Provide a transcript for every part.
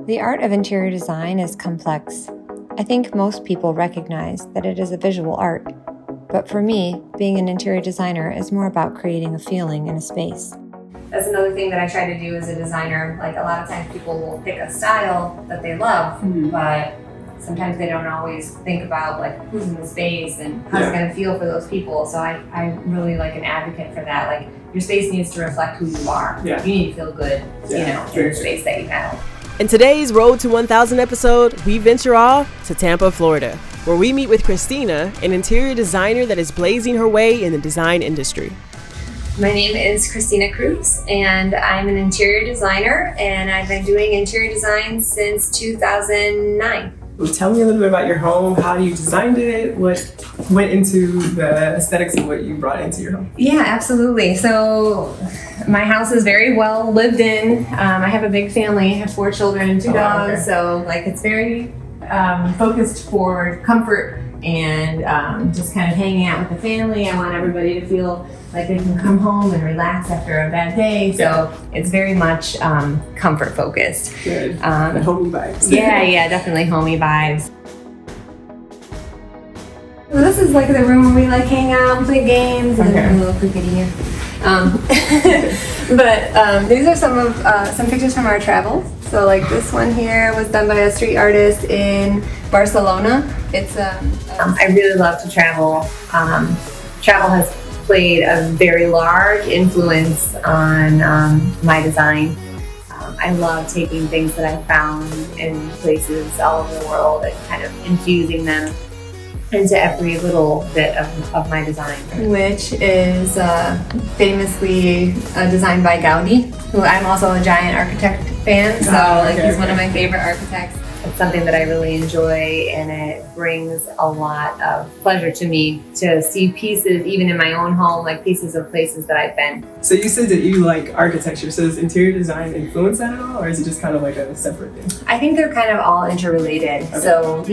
The art of interior design is complex. I think most people recognize that it is a visual art, but for me, being an interior designer is more about creating a feeling in a space. That's another thing that I try to do as a designer. Like, a lot of times people will pick a style that they love, but sometimes they don't always think about like who's in the space and how's it going to feel for those people. So I'm really like an advocate for that. Like, your space needs to reflect who you are. You need to feel good, in the space that you have. In today's Road to 1000 episode, we venture off to Tampa, Florida, where we meet with Christina, an interior designer that is blazing her way in the design industry. My name is Christina Cruz, and I'm an interior designer, and I've been doing interior design since 2009. Well, tell me a little bit about your home, how you designed it, what went into the aesthetics of what you brought into your home. Yeah, absolutely. So my house is very well lived in. I have a big family. I have 4 children and 2 dogs. Okay. So like, it's very focused for comfort and just kind of hanging out with the family. I want everybody to feel like they can come home and relax after a bad day. So it's very much comfort focused. Good. The homey vibes. yeah, definitely homey vibes. So this is like the room where we like hang out and play games and a little crickety here. But these are some pictures from our travels. So like this one here was done by a street artist in Barcelona. It's I really love to travel. Travel has played a very large influence on my design. I love taking things that I found in places all over the world and kind of infusing them into every little bit of my design, which is famously designed by Gaudi, who I'm also a giant architect fan, so he's one of my favorite architects. It's something that I really enjoy, and it brings a lot of pleasure to me to see pieces, even in my own home, like pieces of places that I've been. So you said that you like architecture, so does interior design influence that at all, or is it just kind of like a separate thing? I think they're kind of all interrelated. Okay. So,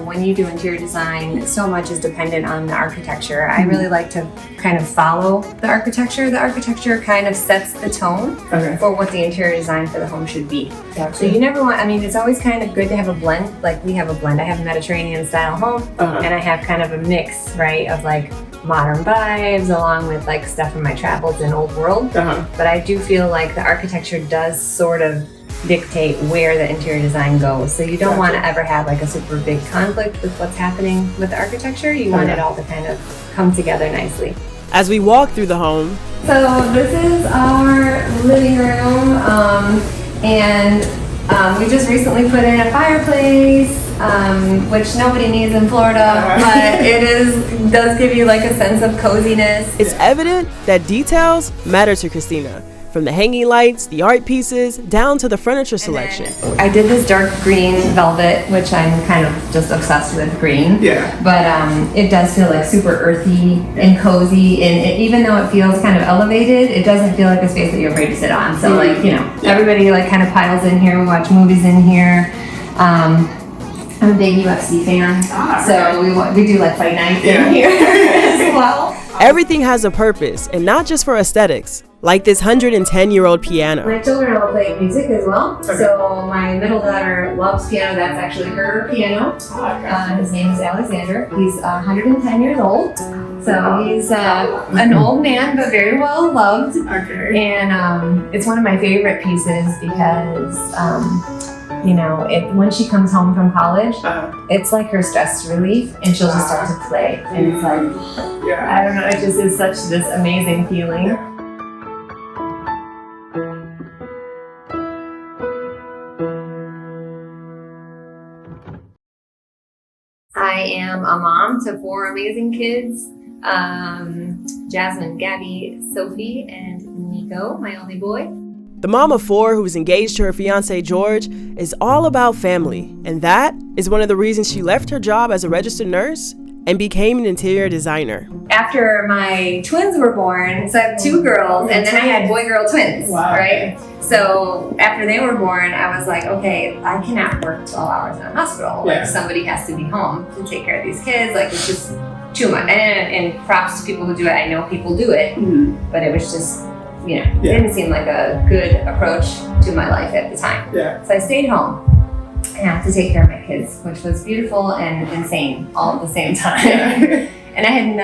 when you do interior design, so much is dependent on the architecture. I really like to kind of follow the architecture. The architecture kind of sets the tone for what the interior design for the home should be. Gotcha. So you never want, it's always kind of good to have a blend. Like, we have a blend. I have a Mediterranean style home, and I have kind of a mix, right, of like modern vibes along with like stuff from my travels in old world. But I do feel like the architecture does sort of dictate where the interior design goes. So you don't want to ever have like a super big conflict with what's happening with the architecture. You want it all to kind of come together nicely. As we walk through the home. So this is our living room, and we just recently put in a fireplace, which nobody needs in Florida, but it does give you like a sense of coziness. It's evident that details matter to Christina, from the hanging lights, the art pieces, down to the furniture selection. I did this dark green velvet, which I'm kind of just obsessed with green. Yeah. But it does feel like super earthy and cozy, and even though it feels kind of elevated, it doesn't feel like a space that you're afraid to sit on. So everybody like kind of piles in here. We watch movies in here. I'm a big UFC fan, so we do like fight nights in here as well. Everything has a purpose, and not just for aesthetics, like this 110-year-old piano. My children all play music as well. So my middle daughter loves piano. That's actually her piano. His name is Alexander. He's 110 years old. So he's an old man, but very well loved. And it's one of my favorite pieces because when she comes home from college, it's like her stress relief, and she'll just start to play. And it's like, I don't know, it just is such this amazing feeling. I am a mom to 4 amazing kids, Jasmine, Gabby, Sophie, and Nico, my only boy. The mom of 4 who is engaged to her fiancé George is all about family, and that is one of the reasons she left her job as a registered nurse and became an interior designer. After my twins were born, so I have 2 girls, and then I had boy-girl twins, right? So after they were born, I was like, okay, I cannot work 12 hours in a hospital. Like, somebody has to be home to take care of these kids. Like, it's just too much. And props to people who do it. I know people do it, but it was just, it didn't seem like a good approach to my life at the time. So I stayed home. to take care of my kids, which was beautiful and insane all at the same time. And I had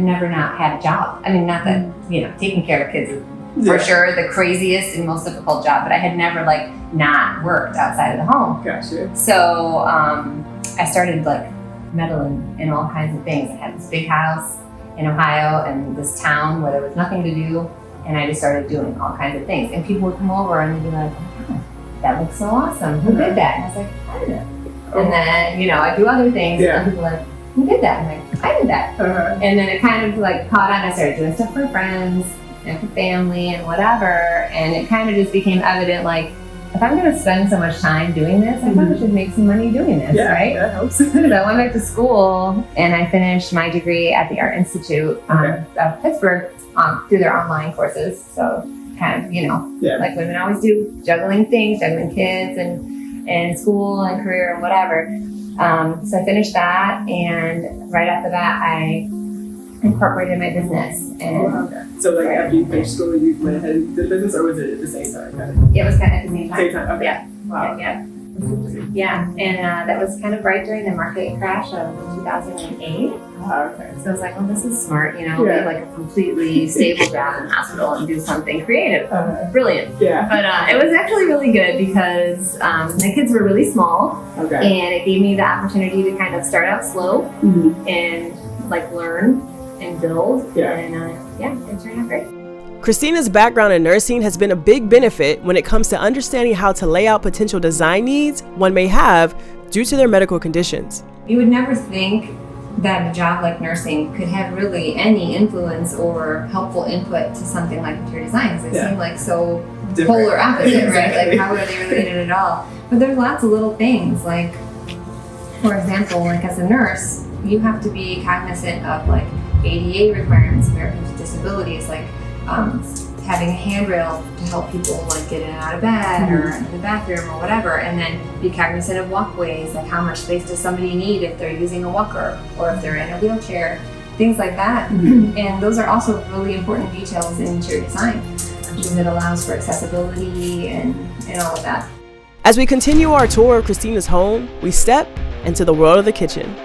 never not had a job. I mean, not that, taking care of kids is for sure the craziest and most difficult job, but I had never like not worked outside of the home. Gotcha. So I started like meddling in all kinds of things. I had this big house in Ohio and this town where there was nothing to do, and I just started doing all kinds of things. And people would come over and they'd be like, oh, that looks so awesome. Who did that? And I was like, I did it. And then, I do other things, and people are like, who did that? I'm like, I did that. And then it kind of like caught on. I started doing stuff for friends and for family and whatever. And it kind of just became evident, like, if I'm going to spend so much time doing this, I probably should make some money doing this, right? Yeah, that helps. So I went back to school and I finished my degree at the Art Institute of Pittsburgh through their online courses. So kind of, like women always do, juggling things, juggling kids and school and career and whatever. So I finished that, and right off the bat, I incorporated my business. And so, like, after you finished school, you went ahead and did the business, or was it at the same time? Kind of? It was kind of at the same time. Same time. Okay. Yeah. Wow. Yeah. And that was kind of right during the market crash of 2008. Okay. So I was like, well, this is smart, leave like a completely stable job in the hospital and do something creative. Brilliant. Yeah. But it was actually really good because my kids were really small. Okay. And it gave me the opportunity to kind of start out slow and like learn and build. Yeah. And it turned out great. Christina's background in nursing has been a big benefit when it comes to understanding how to lay out potential design needs one may have due to their medical conditions. You would never think that a job like nursing could have really any influence or helpful input to something like interior design, because they seem like so different. Polar opposite, right? Like, how are they related at all? But there's lots of little things, like, for example, like as a nurse, you have to be cognizant of like ADA requirements, Americans with Disabilities, like having a handrail to help people like get in and out of bed or in the bathroom or whatever, and then be cognizant of walkways, like how much space does somebody need if they're using a walker or if they're in a wheelchair, things like that. And those are also really important details in interior design, because it allows for accessibility and all of that. As we continue our tour of Christina's home, we step into the world of the kitchen.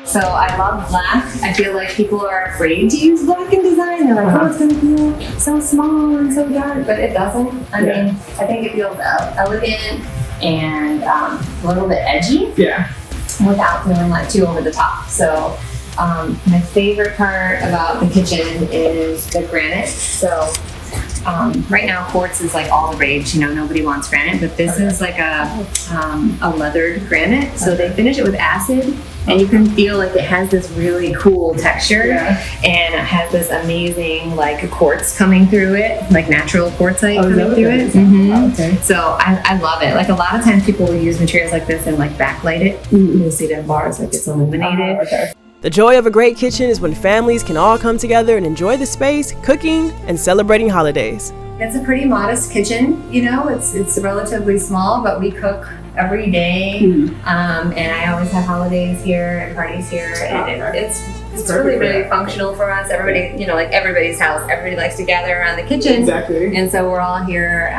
So I love black. I feel like people are afraid to use black in design. They're like, oh, it's going to feel so small and so dark, but it doesn't. I mean, I think it feels elegant and a little bit edgy without feeling like too over the top. So my favorite part about the kitchen is the granite. So right now quartz is like all the rage, nobody wants granite, but this is like a leathered granite. So they finish it with acid, and you can feel like it has this really cool texture, and it has this amazing like quartz coming through it, like natural quartzite coming through it. So I love it. Like a lot of times people will use materials like this and like backlight it. You'll see the bars like it's illuminated. The joy of a great kitchen is when families can all come together and enjoy the space, cooking, and celebrating holidays. It's a pretty modest kitchen, it's relatively small, but we cook every day. And I always have holidays here and parties here, and it's really, really functional for us. Everybody, like everybody's house, everybody likes to gather around the kitchen. Exactly. And so we're all here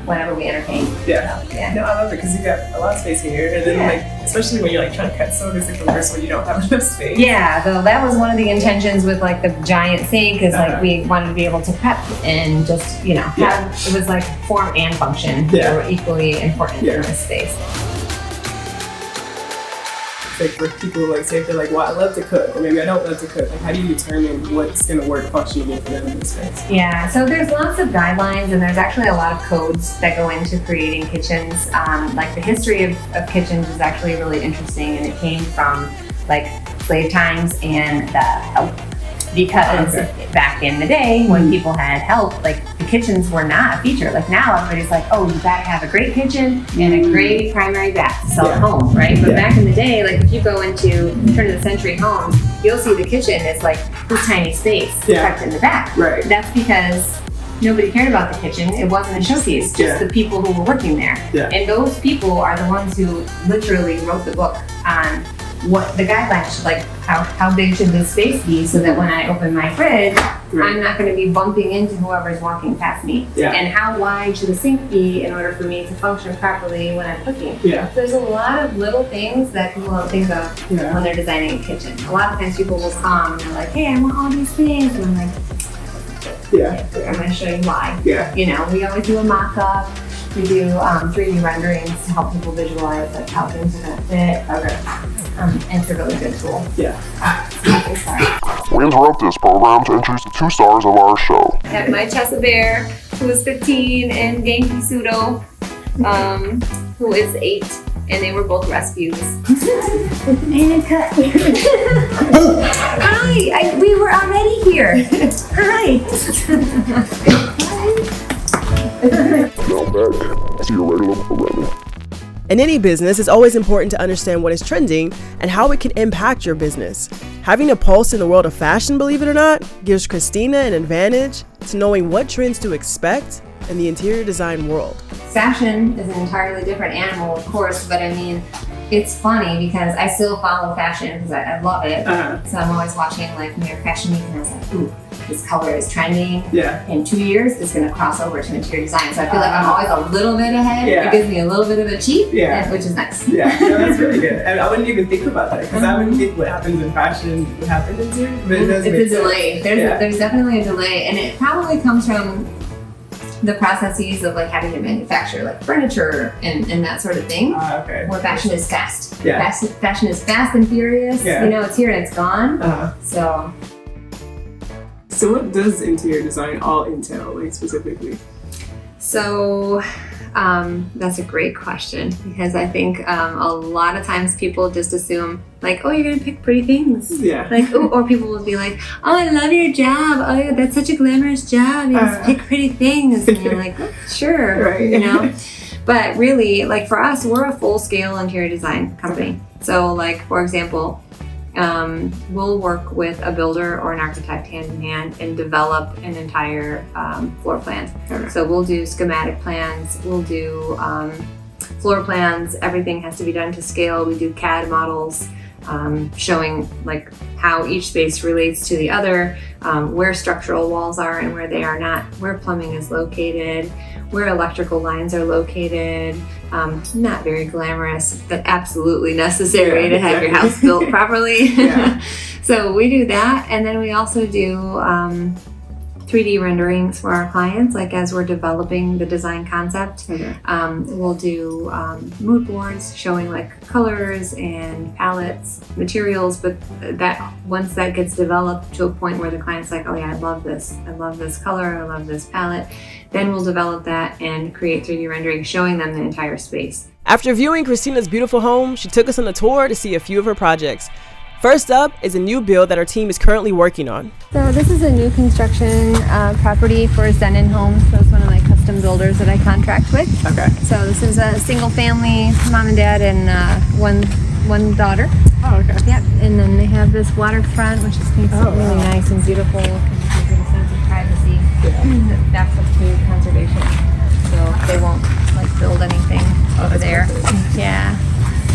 whenever we entertain. No, I love it because you got a lot of space here, and then like, especially when you're like trying to cut sodas in commerce when you don't have enough space. Yeah, though that was one of the intentions with like the giant sink, is like we wanted to be able to prep and just have, it was like form and function. They were equally important in this space. Like for people like say if they're like, well, I love to cook, or maybe I don't love to cook, like how do you determine what's going to work functionally for them in this space? Yeah, so there's lots of guidelines, and there's actually a lot of codes that go into creating kitchens. Like the history of kitchens is actually really interesting, and it came from like slave times and the help. Because back in the day when people had help, like the kitchens were not a feature. Like now everybody's like, oh, you gotta have a great kitchen and a great primary bath to sell at home, right? But back in the day, like if you go into turn of the century homes, you'll see the kitchen is like this tiny space tucked in the back. Right. That's because nobody cared about the kitchen. It wasn't a showpiece, just the people who were working there. And those people are the ones who literally wrote the book on what the guidelines should, like how big should this space be, so that when I open my fridge, I'm not going to be bumping into whoever's walking past me. And how wide should the sink be in order for me to function properly when I'm cooking? So there's a lot of little things that people don't think of when they're designing a kitchen. A lot of times people will come and they're like, hey, I want all these things, and I'm like, I'm going to show you why. You know, we always do a mock-up. We do 3D renderings to help people visualize like how things are going to fit. And it's a really good tool. We interrupt this program to introduce the two stars of our show. I have my Chesapeare, who is 15, and Genki Sudo, who is 8, and they were both rescues. And cut. Hi, we were already here. Hi. Now back to your regular programming. In any business, it's always important to understand what is trending and how it can impact your business. Having a pulse in the world of fashion, believe it or not, gives Christina an advantage to knowing what trends to expect in the interior design world. Fashion is an entirely different animal, of course, but I mean, it's funny because I still follow fashion because I love it. So I'm always watching like New York Fashion Week, and I was like, ooh, this color is trending. In 2 years, it's going to cross over to interior design. So I feel like I'm always a little bit ahead. It gives me a little bit of a cheat, which is nice. No, that's really good. And I wouldn't even think about that because I wouldn't think what happens in fashion would happen in interior, but it does make sense. It's a delay. There's definitely a delay, and it probably comes from the processes of like having to manufacture like furniture and that sort of thing. Where fashion is fast. Fashion is fast and furious. You know, it's here and it's gone. So what does interior design all entail, like specifically? So that's a great question, because I think a lot of times people just assume like, oh, you're gonna pick pretty things. Like, or people will be like, oh, I love your job. Oh, that's such a glamorous job. You just pick pretty things. And you're like, sure, you know. But really, like for us, we're a full-scale interior design company. So like, for example, we'll work with a builder or an architect hand in hand and develop an entire floor plan. So we'll do schematic plans, we'll do floor plans, everything has to be done to scale. We do CAD models showing like how each space relates to the other, where structural walls are and where they are not, where plumbing is located, where electrical lines are located. Not very glamorous, but absolutely necessary to have your house built properly. So we do that, and then we also do 3D renderings for our clients, like as we're developing the design concept. We'll do mood boards showing like colors and palettes, materials, but that once that gets developed to a point where the client's like, oh yeah, I love this color, I love this palette, then we'll develop that and create 3D renderings showing them the entire space. After viewing Christina's beautiful home, she took us on a tour to see a few of her projects. First up is a new build that our team is currently working on. So this is a new construction property for Zenon Homes. So it's one of my custom builders that I contract with. So this is a single family, mom and dad, and one daughter. Yep. And then they have this waterfront, which just makes it really nice and beautiful. Gives you a sense of privacy. That's up to conservation. So they won't like build anything over there.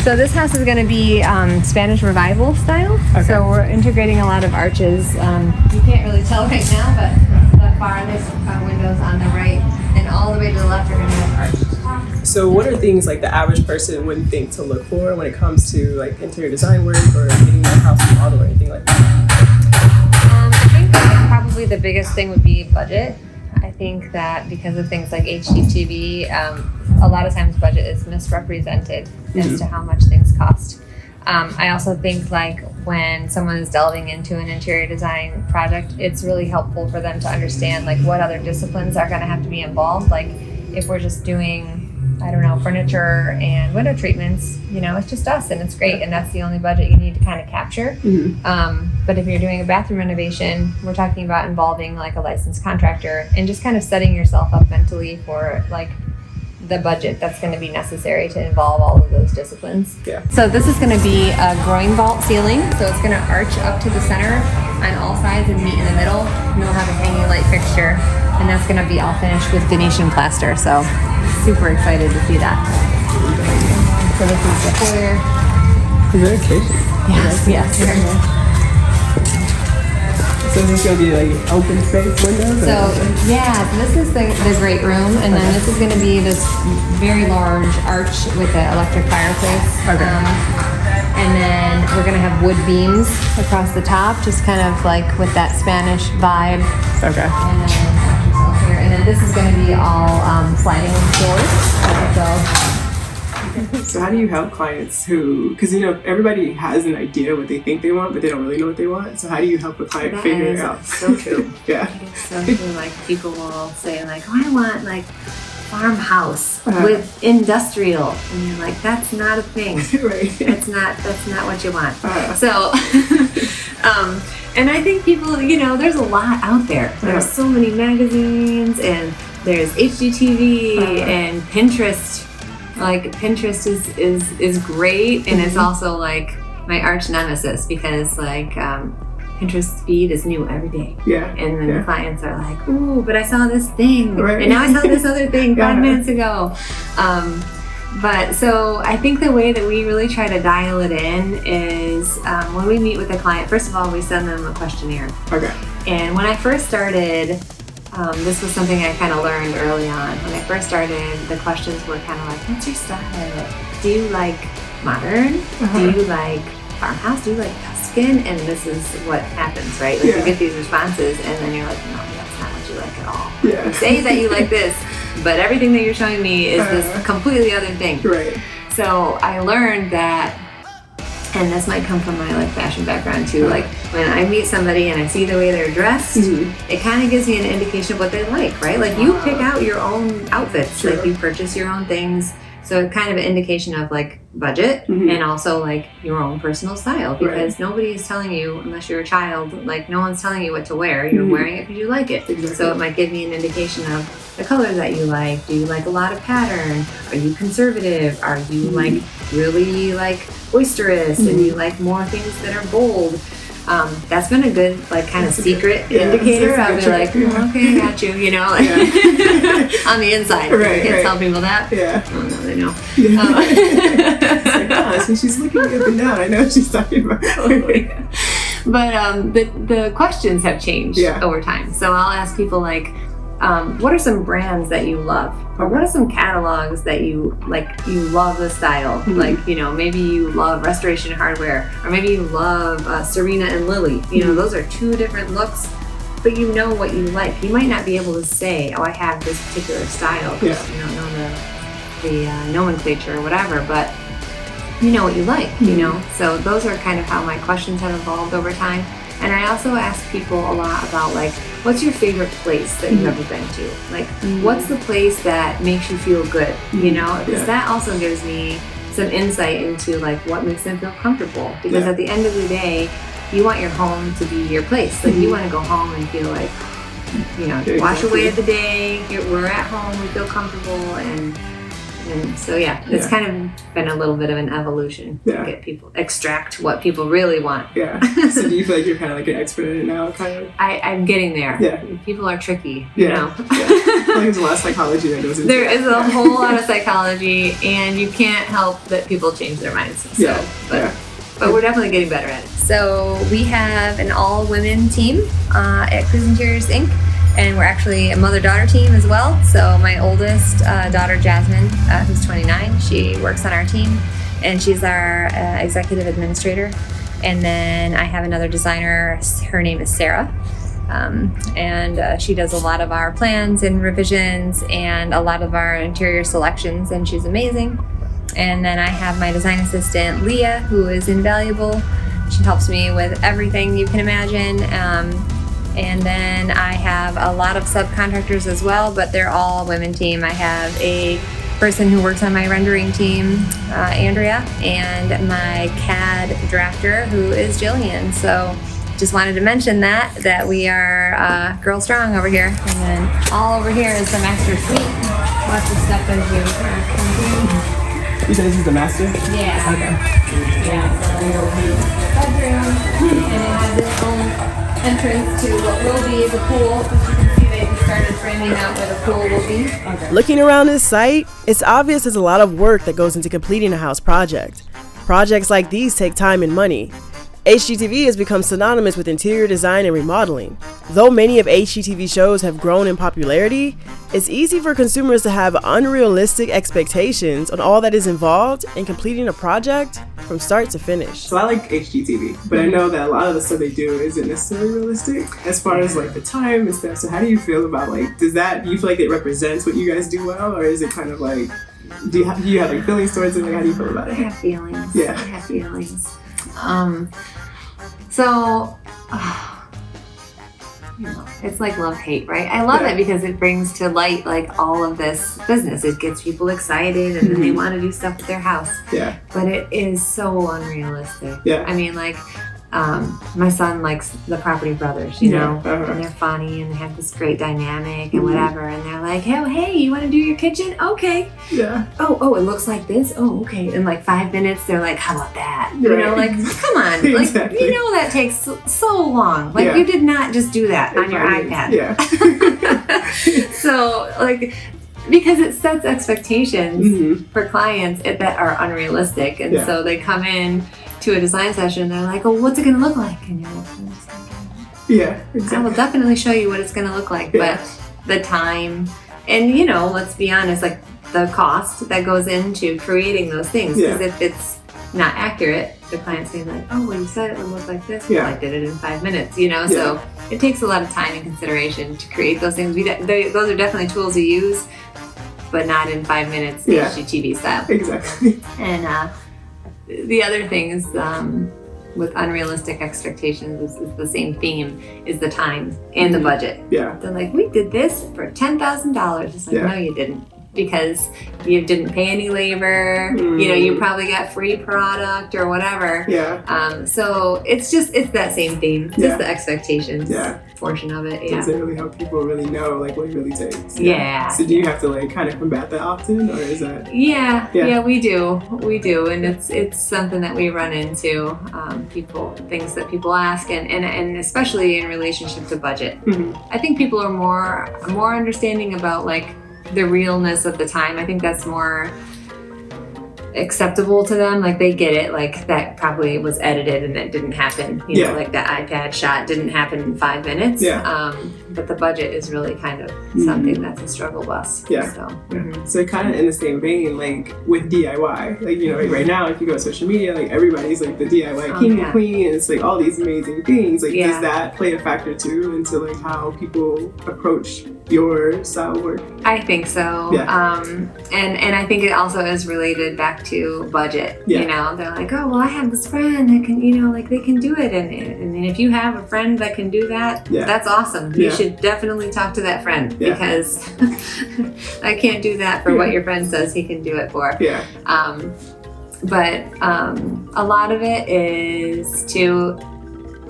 So this house is going to be Spanish Revival style. So we're integrating a lot of arches. You can't really tell right now, but the farthest windows on the right and all the way to the left are going to have arched tops. So what are things like the average person wouldn't think to look for when it comes to like interior design work or getting their house remodeled or anything like that? I think that probably the biggest thing would be budget. I think that because of things like HGTV, a lot of times budget is misrepresented as to how much things cost. I also think like when someone is delving into an interior design project, it's really helpful for them to understand like what other disciplines are going to have to be involved. Like if we're just doing, I don't know, furniture and window treatments, you know, it's just us and it's great, and that's the only budget you need to kind of capture. But if you're doing a bathroom renovation, we're talking about involving like a licensed contractor and just kind of setting yourself up mentally for like the budget that's going to be necessary to involve all of those disciplines. So this is going to be a groin vault ceiling. So it's going to arch up to the center on all sides and meet in the middle. And we'll have a hanging light fixture, and that's going to be all finished with Venetian plaster. So super excited to see that. So this is the foyer. Congratulations. Yes. So this is gonna be like open space windows? So this is the great room, and then this is going to be this very large arch with an electric fireplace. Okay. And then we're going to have wood beams across the top, just kind of like with that Spanish vibe. Okay. And then this is going to be all sliding doors. So how do you help clients who, because everybody has an idea what they think they want, but they don't really know what they want. So how do you help a client figure it out? So true. Yeah. So true. Like people will say like, oh, I want like farmhouse with industrial, and you're like, that's not a thing. Right. That's not what you want. So, and I think people, there's a lot out there. There's so many magazines, and there's HGTV and Pinterest. Like Pinterest is great, and it's also like my arch nemesis because like Pinterest feed is new every day. Yeah. And then the clients are like, ooh, but I saw this thing, and now I saw this other thing 5 minutes ago. But so I think the way that we really try to dial it in is when we meet with a client, first of all, we send them a questionnaire. Okay. And when I first started, this was something I kind of learned early on. When I first started, the questions were kind of like, what's your style? Do you like modern? Do you like farmhouse? Do you like Tuscan? And this is what happens, right? Like you get these responses, and then you're like, no, that's not what you like at all. Yeah. You say that you like this, but everything that you're showing me is this completely other thing. Right. So I learned that, and this might come from my like fashion background too, like when I meet somebody and I see the way they're dressed, it kind of gives me an indication of what they like, right? Like you pick out your own outfits, like you purchase your own things. So it's kind of an indication of like budget and also like your own personal style, because nobody is telling you, unless you're a child, like no one's telling you what to wear. You're wearing it because you like it. Exactly. So it might give me an indication of the colors that you like. Do you like a lot of pattern? Are you conservative? Are you like really like boisterous and you like more things that are bold? That's been a good like kind of secret indicator. So I'll be like, okay, I got you, on the inside. Right, you can't tell people that. Yeah. Oh no, they know. It's like, she's looking up and down. I know what she's talking about. But the questions have changed over time. So I'll ask people like, what are some brands that you love? Or what are some catalogs that you like, you love the style? Like, maybe you love Restoration Hardware, or maybe you love Serena and Lily. Those are two different looks, but you know what you like. You might not be able to say, oh, I have this particular style, because you don't know the nomenclature or whatever, but you know what you like, So those are kind of how my questions have evolved over time. And I also ask people a lot about like, what's your favorite place that you've ever been to? Like, what's the place that makes you feel good? Because that also gives me some insight into like what makes them feel comfortable. Because at the end of the day, you want your home to be your place. Like you want to go home and feel like, wash away the day. We're at home. We feel comfortable, and so it's kind of been a little bit of an evolution to get people, extract what people really want. Yeah. So do you feel like you're kind of like an expert in it now, kind of? I'm getting there. Yeah. People are tricky, Yeah. I think there's a lot of psychology that goes into it. There is a whole lot of psychology, and you can't help that people change their minds. So, but we're definitely getting better at it. So we have an all-women team at Cruise Interiors Inc., and we're actually a mother-daughter team as well. So my oldest daughter, Jasmine, who's 29, she works on our team, and she's our executive administrator. And then I have another designer, her name is Sarah. And she does a lot of our plans and revisions and a lot of our interior selections, and she's amazing. And then I have my design assistant, Leah, who is invaluable. She helps me with everything you can imagine. And then I have a lot of subcontractors as well, but they're all women team. I have a person who works on my rendering team, Andrea, and my CAD drafter, who is Jillian. So just wanted to mention that we are girl strong over here. And then all over here is the master suite. Lots of stuff as you. You said this is the master? Yeah. Okay. Yeah. So bedroom, and it has its own entrance to what will be the pool, but you can see they started framing out where the pool will be. Okay. Looking around this site, it's obvious there's a lot of work that goes into completing a house project. Projects like these take time and money. HGTV has become synonymous with interior design and remodeling. Though many of HGTV shows have grown in popularity, it's easy for consumers to have unrealistic expectations on all that is involved in completing a project from start to finish. So I like HGTV, but I know that a lot of the stuff they do isn't necessarily realistic as far as like the time and stuff. So how do you feel about like, do you feel like it represents what you guys do well, or is it kind of like, do you have like feelings towards it? Like, how do you feel about it? I have feelings. Yeah. I have feelings. So, it's like love-hate, right? I love it because it brings to light like all of this business. It gets people excited and then they want to do stuff with their house. Yeah. But it is so unrealistic. Yeah. I mean, like, my son likes the Property Brothers, you know, and they're funny and they have this great dynamic and whatever. And they're like, hey, you want to do your kitchen? Okay. Yeah. Oh, it looks like this. Oh, okay. In like 5 minutes, they're like, how about that? You know, like, come on. Exactly. Like, you know, that takes so long. Like, you did not just do that on your iPad. Yeah. So, like, because it sets expectations for clients that are unrealistic. And so they come in to a design session and they're like, oh, what's it going to look like? And you're like, yeah, exactly. I will definitely show you what it's going to look like. But the time and, you know, let's be honest, like the cost that goes into creating those things. Because if it's not accurate, the client's saying like, oh, well, you said it would look like this. Well, I did it in 5 minutes, you know? So it takes a lot of time and consideration to create those things. Those are definitely tools you use, but not in 5 minutes, HGTV style. Exactly. And the other thing is with unrealistic expectations is the same theme, is the time and the budget. Yeah. They're like, we did this for $10,000. It's like, no, you didn't. Because you didn't pay any labor, you know, you probably got free product or whatever. Yeah. So it's that same theme, just the expectations portion of it. Does it really help people really know like what it really takes? Yeah. So do you have to like kind of combat that often, or is that? Yeah, we do, and it's something that we run into. Things that people ask, and especially in relationship to budget. I think people are more understanding about like the realness of the time. I think that's more acceptable to them. Like they get it, like that probably was edited and that didn't happen. You know, like the iPad shot didn't happen in 5 minutes. But the budget is really kind of something that's a struggle bus. So kind of in the same vein, like with DIY, like, you know, like right now, if you go to social media, like everybody's like the DIY king and queen, and it's like all these amazing things. Like, does that play a factor too into like how people approach your style of work? I think so. And I think it also is related back to budget. You know, they're like, oh, well, I have this friend that can, you know, like they can do it. And if you have a friend that can do that, that's awesome. You should definitely talk to that friend because I can't do that for what your friend says he can do it for. But a lot of it is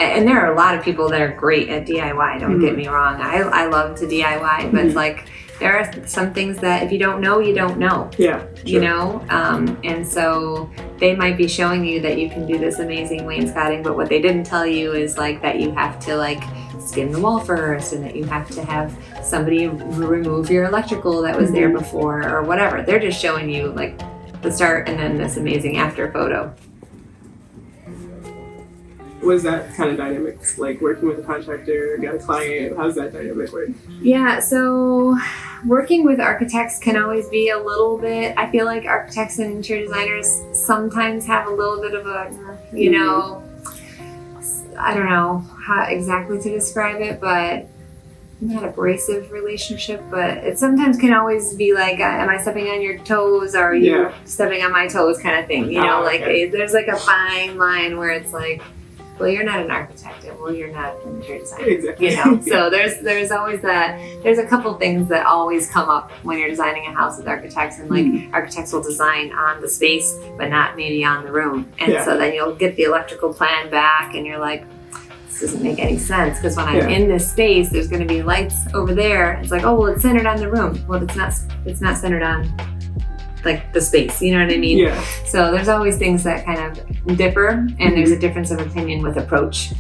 and there are a lot of people that are great at DIY, don't get me wrong. I love to DIY, but it's like there are some things that if you don't know, you don't know. You know? And so they might be showing you that you can do this amazing wainscoting, but what they didn't tell you is like that you have to like skin the wall first, and that you have to have somebody remove your electrical that was there before or whatever. They're just showing you like the start and then this amazing after photo. What is that kind of dynamic like, working with a contractor, got a client? How's that dynamic work? Yeah, so working with architects can always be a little bit, I feel like architects and interior designers sometimes have a little bit of a, you know, I don't know how exactly to describe it, but not abrasive relationship, but it sometimes can always be like, am I stepping on your toes, or are you stepping on my toes kind of thing, you know, like there's like a fine line where it's like, well, you're not an architect, and well, you're not an interior designer. Exactly. You know, so there's always that. There's a couple things that always come up when you're designing a house with architects, and like architects will design on the space, but not maybe on the room. And so then you'll get the electrical plan back, and you're like, this doesn't make any sense, because when I'm in this space, there's going to be lights over there. It's like, oh, well, it's centered on the room. Well, it's not centered on like the space, you know what I mean? So there's always things that kind of differ, and there's a difference of opinion with approach.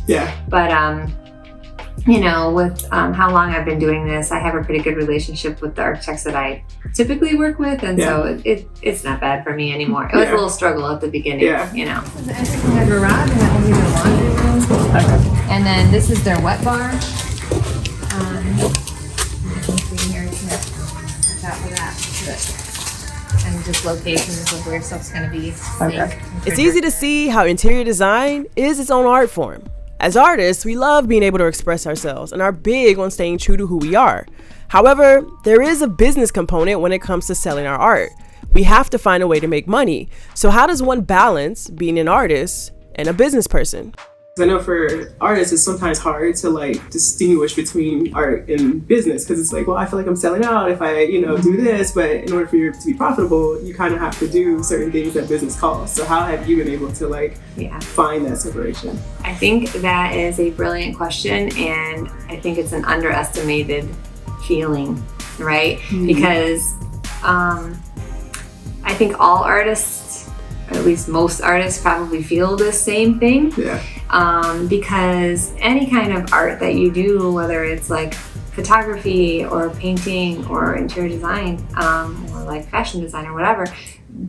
But you know, with how long I've been doing this, I have a pretty good relationship with the architects that I typically work with, and so it's not bad for me anymore. It was a little struggle at the beginning, you know. This is the entry from their garage, and that will be their laundry room. Okay. And then this is their wet bar. You can see here, on top of that. And just locations of where stuff's going to be. Okay. It's easy to see how interior design is its own art form. As artists, we love being able to express ourselves and are big on staying true to who we are. However, there is a business component when it comes to selling our art. We have to find a way to make money. So how does one balance being an artist and a business person? I know for artists, it's sometimes hard to like distinguish between art and business, because it's like, well, I feel like I'm selling out if I, you know, do this, but in order for you to be profitable, you kind of have to do certain things that business calls. So how have you been able to like find that separation? I think that is a brilliant question, and I think it's an underestimated feeling, right? Mm-hmm. Because I think all artists, or at least most artists, probably feel the same thing. Yeah. Because any kind of art that you do, whether it's like photography or painting or interior design, or like fashion design or whatever,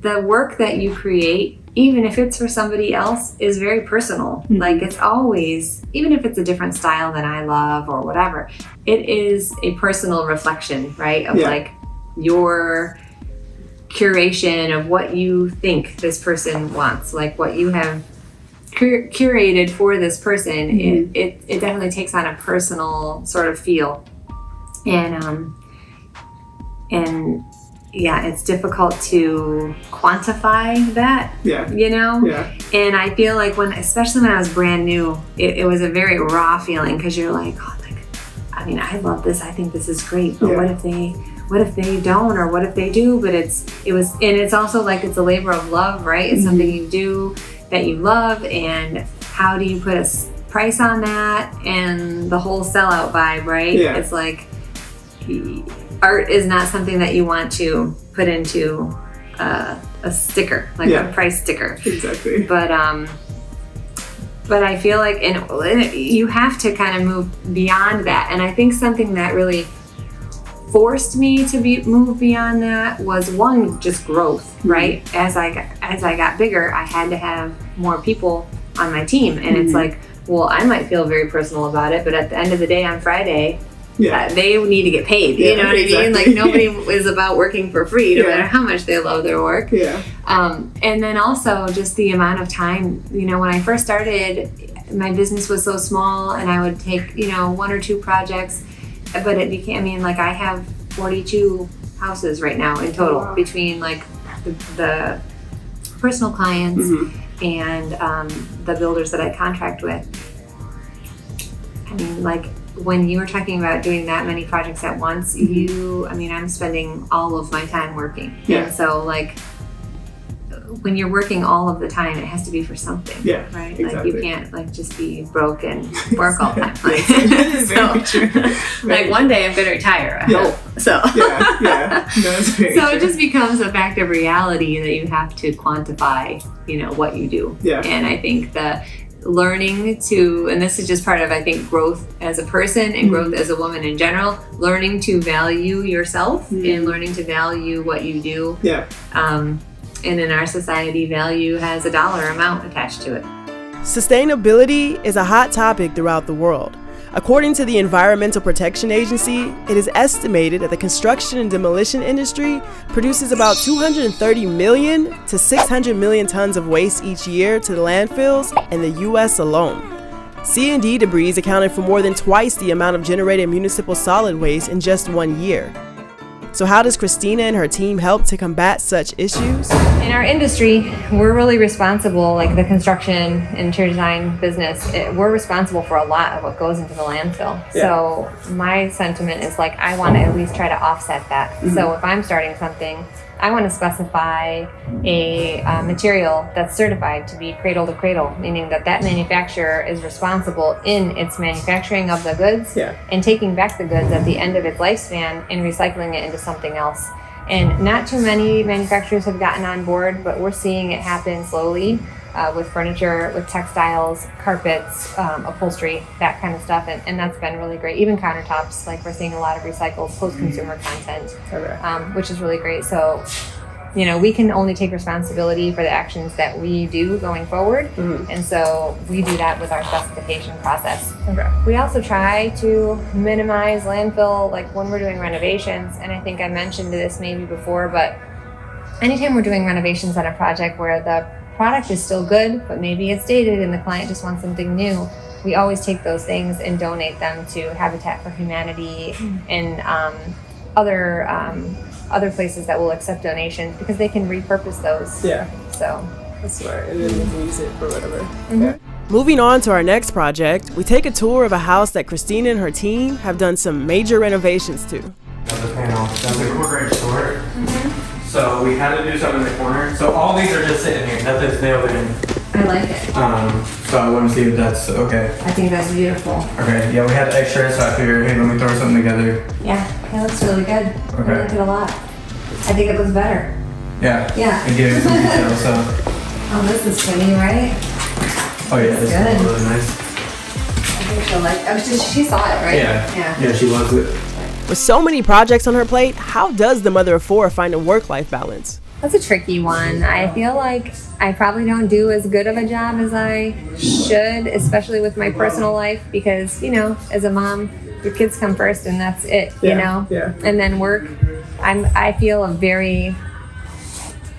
the work that you create, even if it's for somebody else, is very personal. Mm-hmm. Like it's always, even if it's a different style than I love or whatever, it is a personal reflection, right? Of like your curation of what you think this person wants, like what you have curated for this person. Mm-hmm. It definitely takes on a personal sort of feel, and yeah, it's difficult to quantify that. You know. And I feel like especially when I was brand new, it was a very raw feeling, because you're like, oh, like, I mean, I love this, I think this is great, but what if they don't, or what if they do? But it's also like, it's a labor of love, right? It's something you do that you love, and how do you put a price on that, and the whole sellout vibe, right? It's like, art is not something that you want to put into a sticker, like a price sticker. Exactly. But I feel like you have to kind of move beyond that, and I think something that really forced me to move beyond that was, one, just growth, right? As I got bigger, I had to have more people on my team, and it's like, well, I might feel very personal about it, but at the end of the day, on Friday, they need to get paid. You know what I mean? Like, nobody is about working for free, no matter how much they love their work. And then also just the amount of time, you know, when I first started, my business was so small, and I would take, you know, 1 or 2 projects. But it became, I mean, like, I have 42 houses right now in total, between like the personal clients and the builders that I contract with. I mean, like, when you were talking about doing that many projects at once, I'm spending all of my time working. And so, like, when you're working all of the time, it has to be for something, right? Exactly. Like, you can't like just be broke and work all the time. Like, very true. Like, one day I'm going to retire, I hope. So so it just becomes a fact of reality that you have to quantify, you know, what you do. And I think the learning to, and this is just part of, I think, growth as a person and growth as a woman in general, learning to value yourself and learning to value what you do. And in our society, value has a dollar amount attached to it. Sustainability is a hot topic throughout the world. According to the Environmental Protection Agency, it is estimated that the construction and demolition industry produces about 230 million to 600 million tons of waste each year to the landfills in the U.S. alone. C&D debris accounted for more than twice the amount of generated municipal solid waste in just 1 year. So how does Christina and her team help to combat such issues? In our industry, we're really responsible, like the construction and interior design business, we're responsible for a lot of what goes into the landfill. So my sentiment is like, I want to at least try to offset that. So if I'm starting something, I want to specify a material that's certified to be cradle to cradle, meaning that manufacturer is responsible in its manufacturing of the goods and taking back the goods at the end of its lifespan and recycling it into something else. And not too many manufacturers have gotten on board, but we're seeing it happen slowly. with furniture, with textiles, carpets, upholstery, that kind of stuff. And that's been really great. Even countertops, like we're seeing a lot of recycled post-consumer content, which is really great. So, you know, we can only take responsibility for the actions that we do going forward. And so we do that with our specification process. We also try to minimize landfill, like when we're doing renovations. And I think I mentioned this maybe before, but anytime we're doing renovations on a project where the product is still good, but maybe it's dated and the client just wants something new, we always take those things and donate them to Habitat for Humanity and other places that will accept donations, because they can repurpose those. So that's smart, and then they can use it for whatever. Moving on to our next project, we take a tour of a house that Christina and her team have done some major renovations to. That's the panel. That's a quarter-inch door. So we had to do something in the corner. So all these are just sitting here. Nothing's nailed in. I like it. So I want to see if that's okay. I think that's beautiful. Okay. Yeah, we had extra, so I figured, hey, let me throw something together. Yeah, it looks really good. Okay. I like it a lot. I think it looks better. Yeah. Yeah. And give it some detail. So. Oh, this is pretty, right? Oh yeah, this good. is really nice. I think she'll like. Oh, she saw it, right? Yeah, she loves it. With so many projects on her plate, how does the mother of four find a work-life balance? That's a tricky one. I feel like I probably don't do as good of a job as I should, especially with my personal life, because, you know, as a mom, your kids come first and that's it, you know? And then work. I feel a very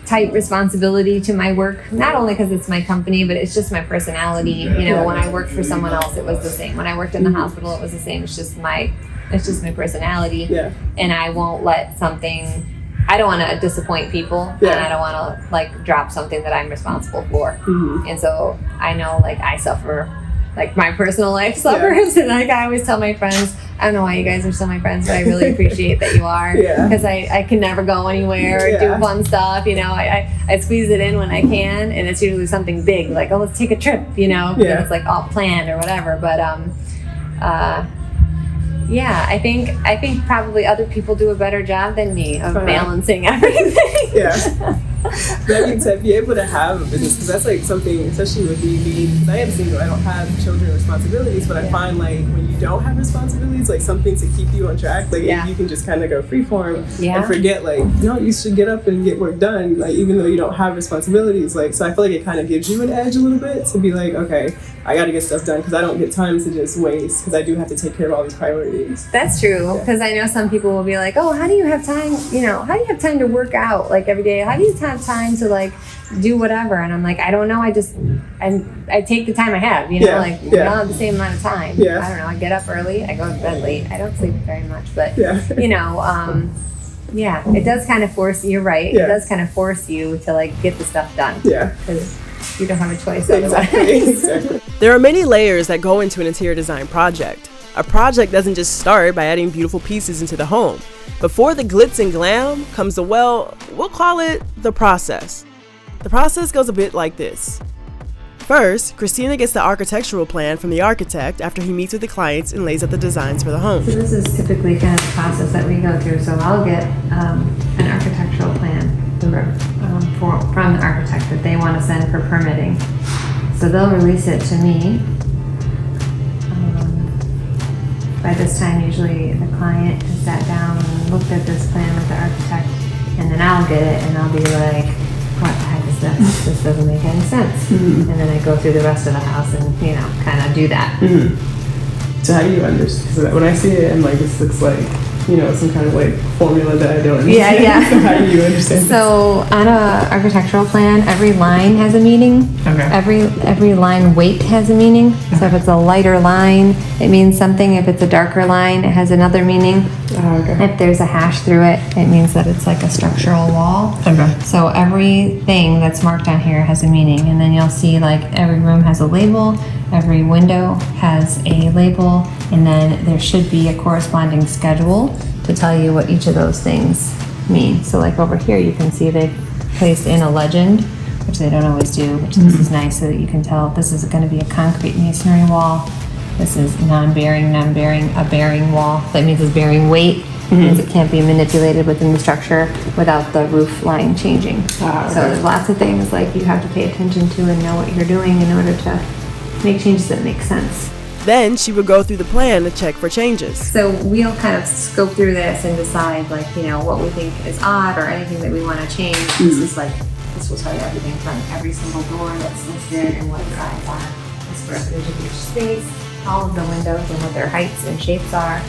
tight responsibility to my work, not only because it's my company, but it's just my personality. You know, when I worked for someone else, it was the same. When I worked in the hospital, it was the same. It's just my personality. And I won't let something, I don't want to disappoint people, and I don't want to like drop something that I'm responsible for. And so I know, like, I suffer, like my personal life suffers. And like I always tell my friends, I don't know why you guys are still my friends, but I really appreciate that you are, because I can never go anywhere or do fun stuff, you know. I squeeze it in when I can, and it's usually something big, like, oh, let's take a trip, you know, because it's like all planned or whatever. But yeah, I think probably other people do a better job than me of balancing everything. That being said, be able to have a business, because that's like something, especially with me being, because I am single, I don't have children responsibilities, but I find like when you don't have responsibilities, like something to keep you on track, like you can just kind of go freeform and forget, like, no, you should get up and get work done, like even though you don't have responsibilities. Like, so I feel like it kind of gives you an edge a little bit to be like, okay, I got to get stuff done, because I don't get time to just waste, because I do have to take care of all these priorities. That's true, because I know some people will be like, oh, how do you have time, you know, how do you have time to work out like every day? How do you have time to like do whatever? And I'm like, I don't know, I take the time I have, you know, like we don't have the same amount of time. I don't know, I get up early, I go to bed late, I don't sleep very much, but you know, it does kind of force you, you're right, it does kind of force you to like get the stuff done, because you don't have a choice otherwise. Exactly. There are many layers that go into an interior design project. A project doesn't just start by adding beautiful pieces into the home. Before the glitz and glam comes the, well, we'll call it the process. The process goes a bit like this. First, Christina gets the architectural plan from the architect after he meets with the clients and lays out the designs for the home. So this is typically kind of the process that we go through. So I'll get an architectural plan from the architect that they want to send for permitting. So they'll release it to me. By this time, usually the client has sat down and looked at this plan with the architect, and then I'll get it and I'll be like, what the heck is this? This doesn't make any sense. And then I go through the rest of the house and, you know, kind of do that. So how do you understand? Because when I see it, I'm like, this looks like, you know, some kind of like formula that I don't understand. So how do you understand? So on an architectural plan, every line has a meaning. Every line weight has a meaning. So if it's a lighter line, it means something. If it's a darker line, it has another meaning. If there's a hash through it, it means that it's like a structural wall. So everything that's marked on here has a meaning. And then you'll see like every room has a label, every window has a label, and then there should be a corresponding schedule to tell you what each of those things mean. So like over here, you can see they've placed in a legend, which they don't always do, which this is nice so that you can tell this is going to be a concrete masonry wall. This is non-bearing, a bearing wall. That means it's bearing weight. Because it can't be manipulated within the structure without the roof line changing. So there's lots of things like you have to pay attention to and know what you're doing in order to make changes that make sense. Then she would go through the plan to check for changes. So we'll kind of scope through this and decide what we think is odd or anything that we want to change. This will tell you everything from every single door that's listed and what the size are, the square footage of each space, all of the windows and what their heights and shapes are.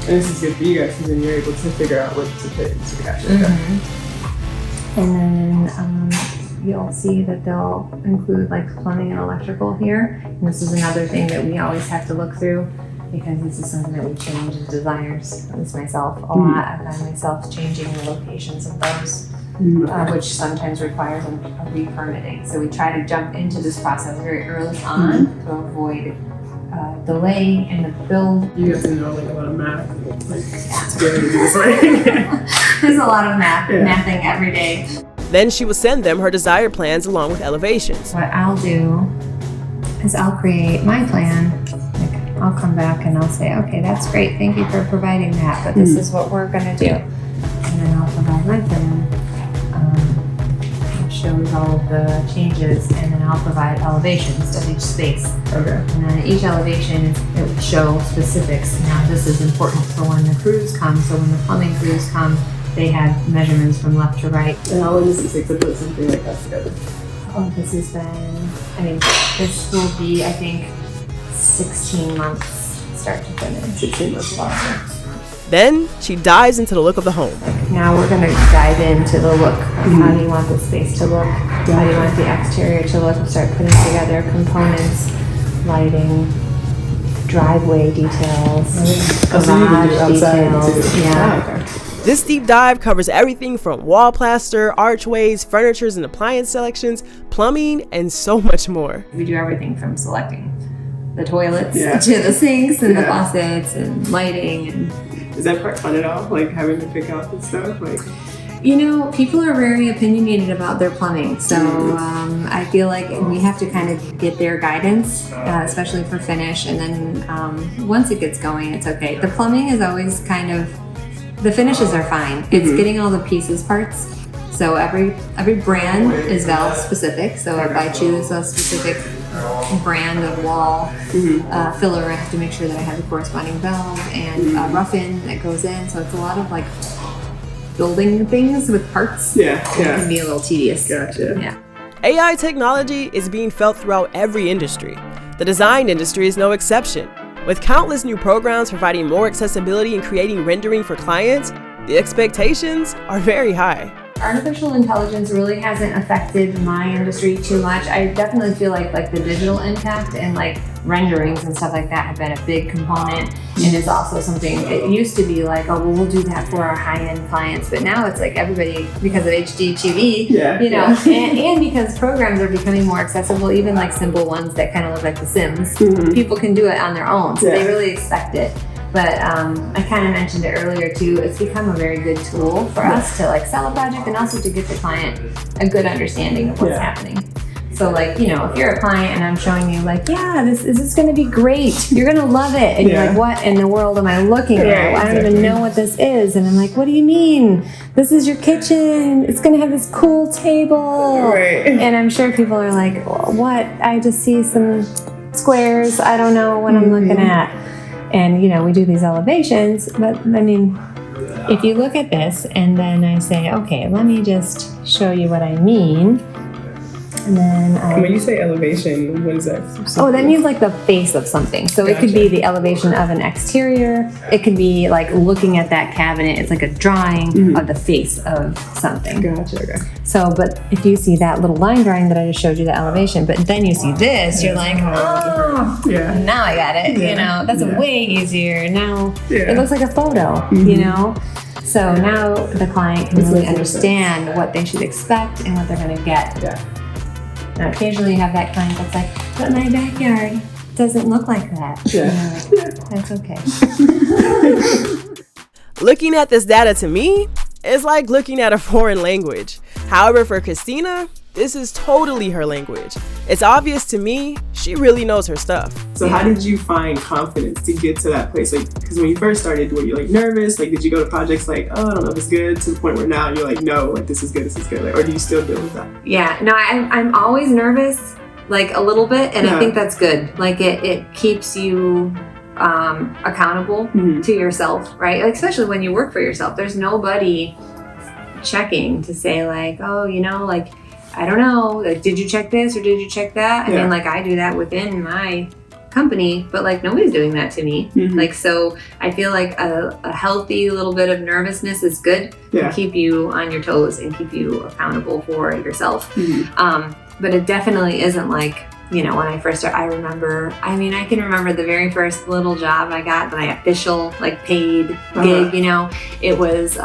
And this is good for you guys because then you're able to figure out what to put into the gotcha. And then you'll see that they'll include plumbing and electrical here. And this is another thing that we always have to look through because this is something that we change as designers, at least myself, a lot. I find myself changing the locations of those, which sometimes requires a re-permitting. So we try to jump into this process very early on to avoid delay in the build. You have to know a lot of math to be able to do this right. There's a lot of mathing every day. Then she will send them her desired plans along with elevations. What I'll do is I'll create my plan. I'll come back and I'll say, okay, that's great. Thank you for providing that, but this is what we're going to do. And then I'll provide my plan. It shows all of the changes, and then I'll provide elevations of each space. Okay. And then each elevation, it will show specifics. Now, this is important for when the crews come. So when the plumbing crews come, they have measurements from left to right. And how long does it take to put something like that together? Oh, this has been, this will be, I think, 16 months start to finish. 16 months longer. Then she dives into the look of the home. Now we're going to dive into the look. How do you want the space to look? How do you want the exterior to look? And start putting together components, lighting, driveway details, garage details. Yeah. This deep dive covers everything from wall plaster, archways, furnitures and appliance selections, plumbing, and so much more. We do everything from selecting the toilets to the sinks and the faucets and lighting. And is that part fun at all? Having to pick out this stuff? People are very opinionated about their plumbing. So I feel like we have to kind of get their guidance, especially for finish. And then once it gets going, it's okay. The plumbing is always the finishes are fine. It's getting all the pieces parts. So every brand is valve specific. So if I choose a specific brand of wall filler, I have to make sure that I have the corresponding valve and rough-in that goes in. So it's a lot of building things with parts. It can be a little tedious. Gotcha. Yeah. AI technology is being felt throughout every industry. The design industry is no exception. With countless new programs providing more accessibility and creating rendering for clients, the expectations are very high. Artificial intelligence really hasn't affected my industry too much. I definitely feel like the digital impact and renderings and stuff like that have been a big component, and is also something. It used to be we'll do that for our high-end clients, but now it's everybody, because of HD TV, and because programs are becoming more accessible, even simple ones that kind of look like The Sims. People can do it on their own, so they really expect it. But I kind of mentioned it earlier too, it's become a very good tool for us to sell a project and also to get the client a good understanding of what's happening. So if you're a client and I'm showing you this is going to be great, you're going to love it. And you're what in the world am I looking at? I don't even know what this is. And I'm what do you mean? This is your kitchen. It's going to have this cool table. Right. And I'm sure people are what? I just see some squares. I don't know what I'm looking at. And, we do these elevations, but if you look at this and then I say, okay, let me just show you what I mean. And then when you say elevation, what is that? That means the face of something. So it could be the elevation of an exterior. It could be looking at that cabinet. It's a drawing of the face of something. Gotcha. Okay. So, but if you see that little line drawing that I just showed you, the elevation, but then you see this, you're now I got it. That's way easier. Now it looks like a photo. So now the client can really understand what they should expect and what they're going to get. Now, occasionally you have that client that's but my backyard doesn't look like that. That's okay. Looking at this data to me is like looking at a foreign language. However, for Christina, This is totally her language. It's obvious to me, she really knows her stuff. So how did you find confidence to get to that place? Like, because when you first started, were you like nervous? Like, did you go to projects like, oh, I don't know if it's good, to the point where now you're like, no, like this is good, like, or do you still deal with that? Yeah, no, I'm always nervous, like a little bit, and I think that's good. Like it keeps you accountable to yourself, right? Like, especially when you work for yourself, there's nobody checking to say like, oh, you know, like, I don't know, like, did you check this or did you check that? I mean, like, I do that within my company, but like nobody's doing that to me. Like, so I feel like a healthy little bit of nervousness is good to keep you on your toes and keep you accountable for yourself. But it definitely isn't like, you know, when I first started, I can remember the very first little job I got, my official, like, paid gig, you know, it was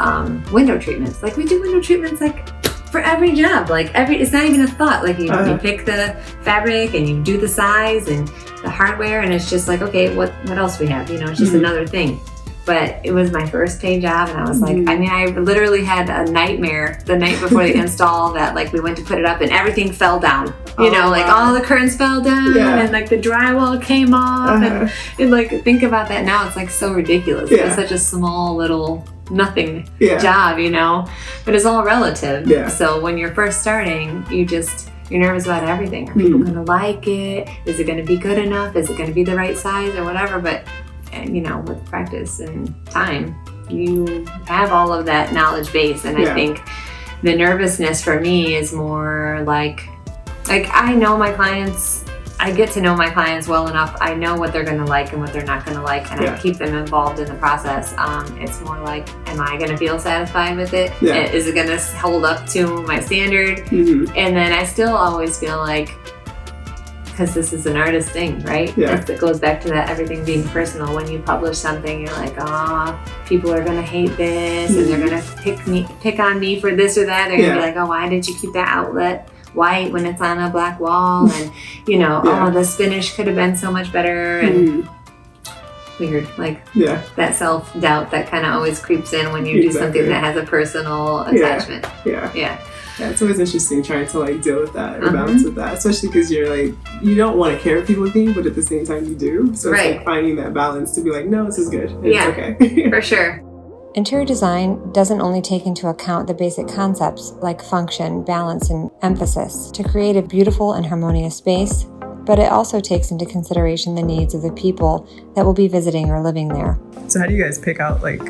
window treatments. Like, we do window treatments, like, for every job, like, it's not even a thought. Like, you pick the fabric and you do the size and the hardware, and it's just like, okay, what else we have? You know, it's just another thing. But it was my first paid job, and I was like, I mean, I literally had a nightmare the night before the install that, like, we went to put it up and everything fell down. You know, like, all the curtains fell down and, like, the drywall came off. And, like, think about that now. It's, like, so ridiculous. It's such a small little nothing job, you know? But it's all relative. So when you're first starting, you're nervous about everything. Are people going to like it? Is it going to be good enough? Is it going to be the right size or whatever? But, you know, with practice and time, you have all of that knowledge base. And I think the nervousness for me is more like I know my clients, I get to know my clients well enough. I know what they're going to like and what they're not going to like, and I keep them involved in the process. It's more like, am I going to feel satisfied with it? Is it going to hold up to my standard? And then I still always feel like, because this is an artist thing, right? It goes back to that everything being personal. When you publish something, you're like, people are gonna hate this, and they're gonna pick on me for this or that. They're gonna be like, oh, why did you keep that outlet white when it's on a black wall? And, you know, oh, this finish could have been so much better. And weird, like that self-doubt that kind of always creeps in when you do something that has a personal attachment. Yeah, it's always interesting trying to, like, deal with that or balance with that, especially because you're like, you don't want to care what people think, but at the same time you do. So it's like finding that balance to be like, no, this is good. It's okay. For sure. Interior design doesn't only take into account the basic concepts like function, balance, and emphasis to create a beautiful and harmonious space, but it also takes into consideration the needs of the people that will be visiting or living there. So how do you guys pick out, like,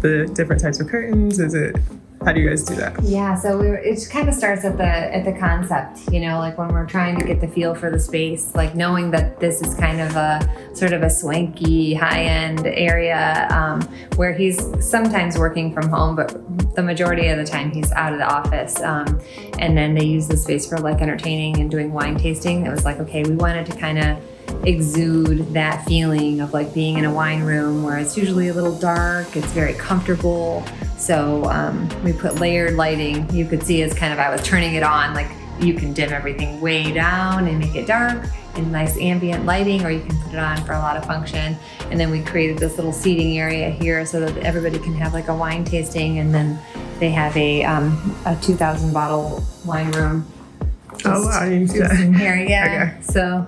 the different types of curtains? How do you guys do that? Yeah, so it kind of starts at the concept, you know, like when we're trying to get the feel for the space, like knowing that this is kind of a sort of a swanky, high-end area where he's sometimes working from home, but the majority of the time he's out of the office. And then they use the space for, like, entertaining and doing wine tasting. It was like, okay, we wanted to kind of exude that feeling of, like, being in a wine room where it's usually a little dark, it's very comfortable. So we put layered lighting. You could see as kind of, I was turning it on, like, you can dim everything way down and make it dark and nice ambient lighting, or you can put it on for a lot of function. And then we created this little seating area here so that everybody can have, like, a wine tasting, and then they have a 2,000 bottle wine room. Oh wow, I didn't see that. In here, okay. So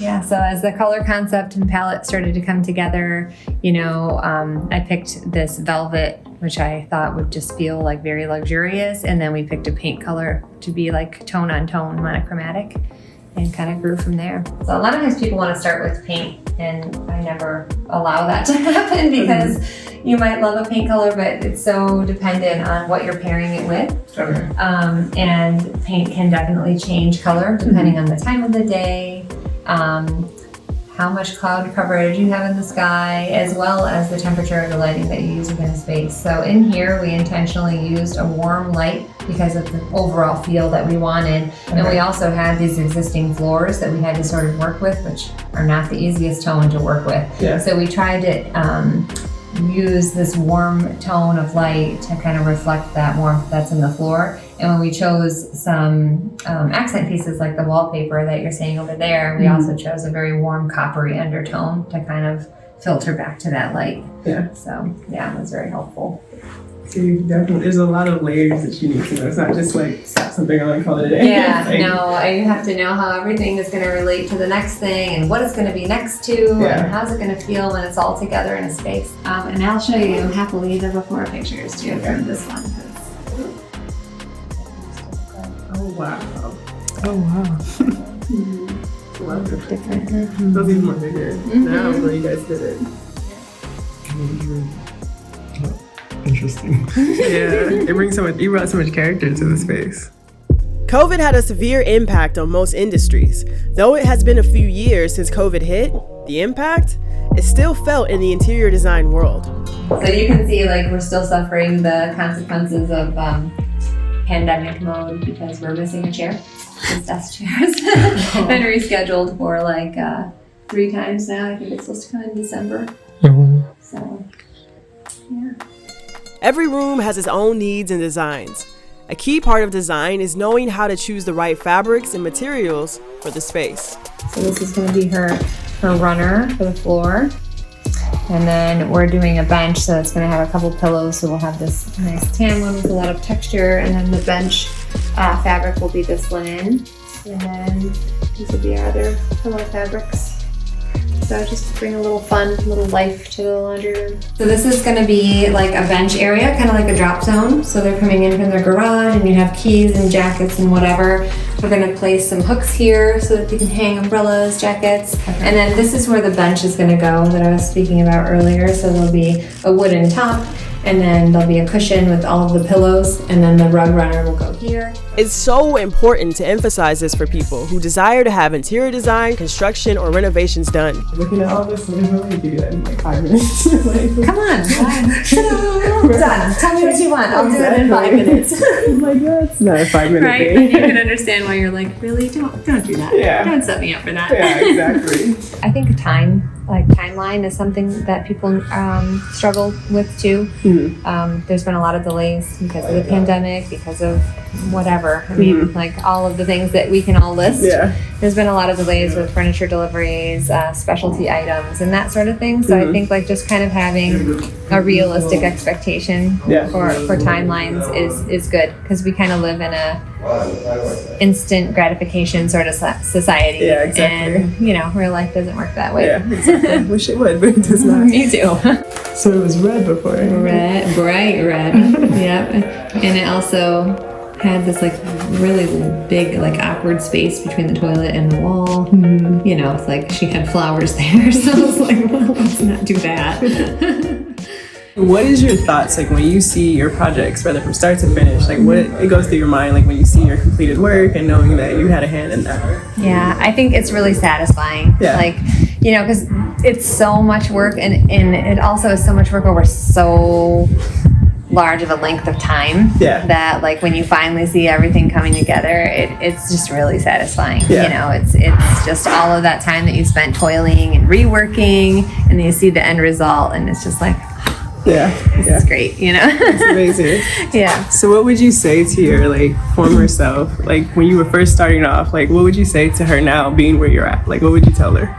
as the color concept and palette started to come together, you know, I picked this velvet, which I thought would just feel like very luxurious. And then we picked a paint color to be like tone on tone monochromatic, and kind of grew from there. So a lot of times people want to start with paint, and I never allow that to happen because you might love a paint color, but it's so dependent on what you're pairing it with. And paint can definitely change color depending on the time of the day, how much cloud coverage you have in the sky, as well as the temperature of the lighting that you use within a space. So in here, we intentionally used a warm light because of the overall feel that we wanted. And we also had these existing floors that we had to sort of work with, which are not the easiest tone to work with. So we tried to use this warm tone of light to kind of reflect that warmth that's in the floor. And when we chose some accent pieces like the wallpaper that you're seeing over there, we also chose a very warm coppery undertone to kind of filter back to that light. So yeah, it was very helpful. So you definitely, there's a lot of layers that you need to know. It's not just like slap something on and call it a day. Yeah, Like, no, you have to know how everything is going to relate to the next thing and what it's going to be next to Yeah. and how's it going to feel when it's all together in a space. And I'll show you happily the before pictures too from this one. Oh wow. Oh wow. Love it. Different. Those even more bigger. Now where you guys did it. Interesting. Yeah, it brings so much. You brought so much character to the space. COVID had a severe impact on most industries. Though it has been a few years since COVID hit, the impact is still felt in the interior design world. So you can see like we're still suffering the consequences of pandemic mode because we're missing a chair. This desk chair's been rescheduled for like 3 times now. I think it's supposed to come in December. So, yeah. Every room has its own needs and designs. A key part of design is knowing how to choose the right fabrics and materials for the space. So this is going to be her runner for the floor. And then we're doing a bench, so it's going to have a couple pillows. So we'll have this nice tan one with a lot of texture. And then the bench fabric will be this linen. And then these will be our other pillow fabrics. So just to bring a little fun, little life to the laundry room. So this is going to be like a bench area, kind of like a drop zone. So they're coming in from their garage and you have keys and jackets and whatever. We're going to place some hooks here so that you can hang umbrellas, jackets. And then this is where the bench is going to go that I was speaking about earlier. So there'll be a wooden top and then there'll be a cushion with all of the pillows and then the rug runner will go here. It's so important to emphasize this for people who desire to have interior design, construction, or renovations done. Looking at all this, literally, you do that in like 5 minutes. Like, Come on, done. Tell me what you want. I'll do it in 5 minutes. I'm like, that's not a 5-minute Right, thing. and you can understand why you're like, really? Don't do that. Yeah. Don't set me up for that. Yeah, exactly. I think timeline is something that people struggle with too. There's been a lot of delays because of the pandemic, because of whatever. I mean, like all of the things that we can all list. Yeah. There's been a lot of delays with furniture deliveries, specialty items, and that sort of thing. So I think like just kind of having a realistic expectation for timelines is good, because we kind of live in a instant gratification sort of society. Yeah, exactly. And real life doesn't work that way. Yeah, exactly. Wish it would, but it does not. Me too. So it was red before. Red, bright red. Yep. And it also had this like really big like awkward space between the toilet and the wall. It's like she had flowers there, so I was like, well, let's not do that. What is your thoughts like when you see your projects, whether from start to finish, like what it goes through your mind, like when you see your completed work and knowing that you had a hand in that? Yeah, I think it's really satisfying. Yeah. Like, because it's so much work and it also is so much work over so large of a length of time that like when you finally see everything coming together, it's just really satisfying. It's just all of that time that you spent toiling and reworking, and then you see the end result and it's just like, this is great, It's amazing. Yeah. So what would you say to your like former self, like when you were first starting off, like what would you say to her now being where you're at? Like what would you tell her?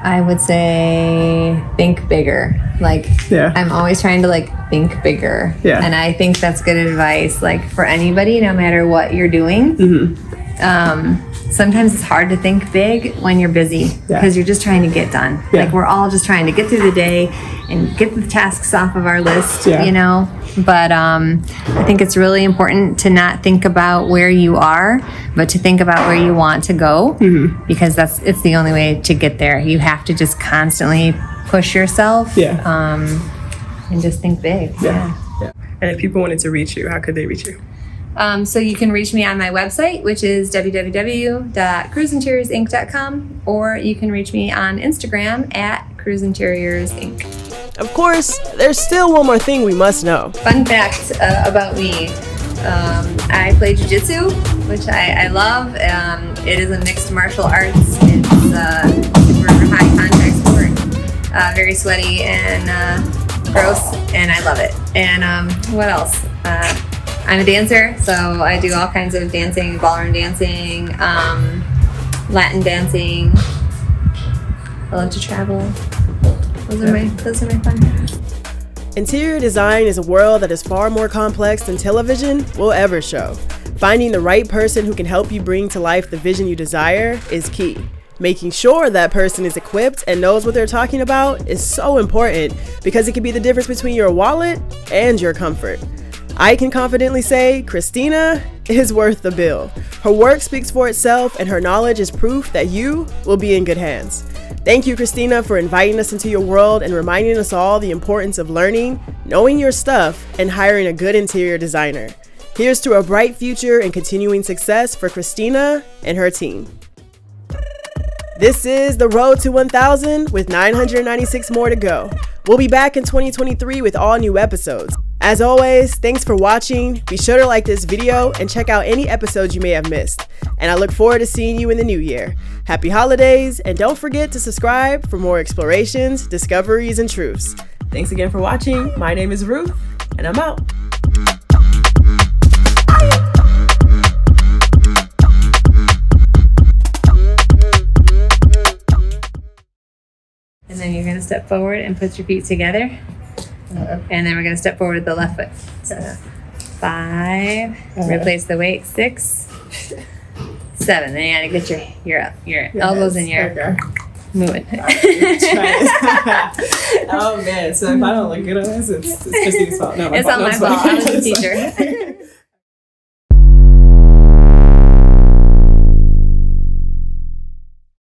I would say think bigger. Like I'm always trying to like think bigger. Yeah. And I think that's good advice, like for anybody, no matter what you're doing. Sometimes it's hard to think big when you're busy because you're just trying to get done. Like we're all just trying to get through the day and get the tasks off of our list, But I think it's really important to not think about where you are, but to think about where you want to go, because it's the only way to get there. You have to just constantly push yourself and just think big. Yeah. And if people wanted to reach you, how could they reach you? So you can reach me on my website, which is www.cruiseinteriorsinc.com, or you can reach me on Instagram at cruiseinteriorinc. Of course, there's still one more thing we must know. Fun fact about me. I play jiu-jitsu, which I love. It is a mixed martial arts. It's a super high contact sport. Very sweaty and gross, and I love it. And what else? I'm a dancer, so I do all kinds of dancing, ballroom dancing, Latin dancing. I love to travel. Those are my fun facts. Interior design is a world that is far more complex than television will ever show. Finding the right person who can help you bring to life the vision you desire is key. Making sure that person is equipped and knows what they're talking about is so important because it can be the difference between your wallet and your comfort. I can confidently say Christina is worth the bill. Her work speaks for itself and her knowledge is proof that you will be in good hands. Thank you, Christina, for inviting us into your world and reminding us all the importance of learning, knowing your stuff, and hiring a good interior designer. Here's to a bright future and continuing success for Christina and her team. This is the road to 1,000 with 996 more to go. We'll be back in 2023 with all new episodes. As always, thanks for watching. Be sure to like this video and check out any episodes you may have missed. And I look forward to seeing you in the new year. Happy holidays, and don't forget to subscribe for more explorations, discoveries, and truths. Thanks again for watching. My name is Ruth, and I'm out. And then you're going to step forward and put your feet together. And then we're going to step forward with the left foot. So 5, replace the weight, 6, 7. Then you got to get your elbows in your moving. Oh man, so if I don't look good on this, it's Christina's fault. No, it's not my fault. I was the teacher.